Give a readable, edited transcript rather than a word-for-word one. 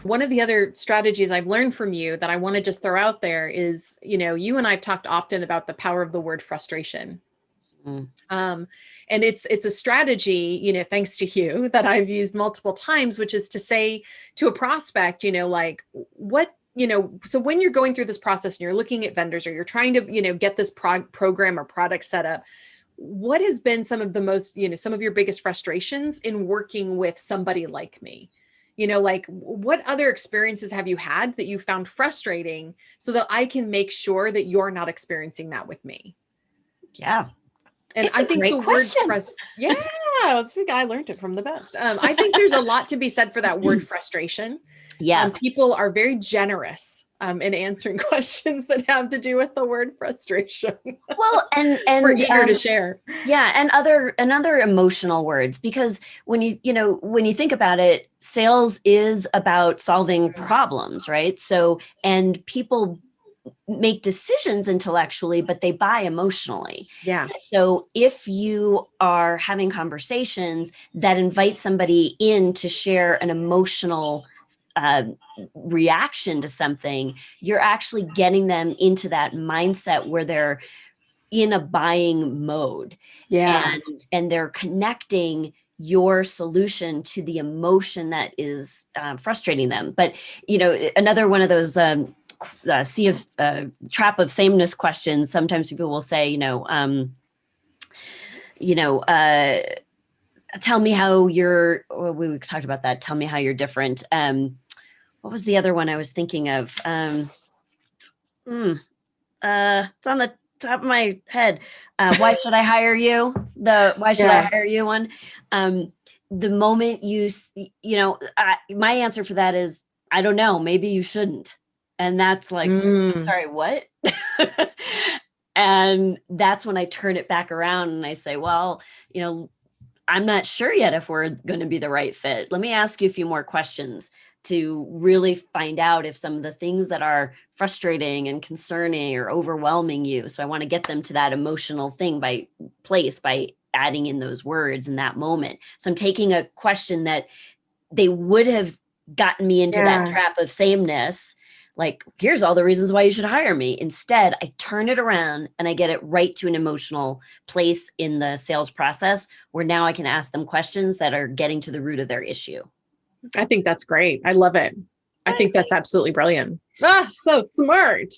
One of the other strategies I've learned from you that I want to just throw out there is, you and I've talked often about the power of the word frustration. Mm. Um, and it's a strategy, thanks to you, that I've used multiple times, which is to say to a prospect, like what, so when you're going through this process and you're looking at vendors or you're trying to, get this program or product set up, what has been some of the most, some of your biggest frustrations in working with somebody like me? Like what other experiences have you had that you found frustrating so that I can make sure that you're not experiencing that with me? Yeah. And It's I a think great the word question. yeah, that's the guy learned it from the best. I think there's a lot to be said for that word frustration. Yes. People are very generous in answering questions that have to do with the word frustration. Well, We're eager to share. yeah, and other emotional words, because when you think about it, sales is about solving problems, right? So, and people make decisions intellectually, but they buy emotionally. Yeah. So if you are having conversations that invite somebody in to share an emotional uh, reaction to something, you're actually getting them into that mindset where they're in a buying mode. Yeah. And they're connecting your solution to the emotion that is frustrating them. But another one of those sea of trap of sameness questions. Sometimes people will say, tell me how you're. Well, we talked about that. Tell me how you're different. What was the other one I was thinking of? It's on the top of my head. Why should I hire you? The why should I Yeah. hire you one? The moment my answer for that is, I don't know. Maybe you shouldn't. And that's like, Mm. sorry, what? And that's when I turn it back around and I say, well, I'm not sure yet if we're going to be the right fit. Let me ask you a few more questions to really find out if some of the things that are frustrating and concerning or overwhelming you. So I want to get them to that emotional thing by adding in those words in that moment. So I'm taking a question that they would have gotten me into that trap of sameness. Like, here's all the reasons why you should hire me. Instead, I turn it around and I get it right to an emotional place in the sales process where now I can ask them questions that are getting to the root of their issue. I think that's great. I love it. I think Thanks. that's absolutely brilliant. Ah, so smart.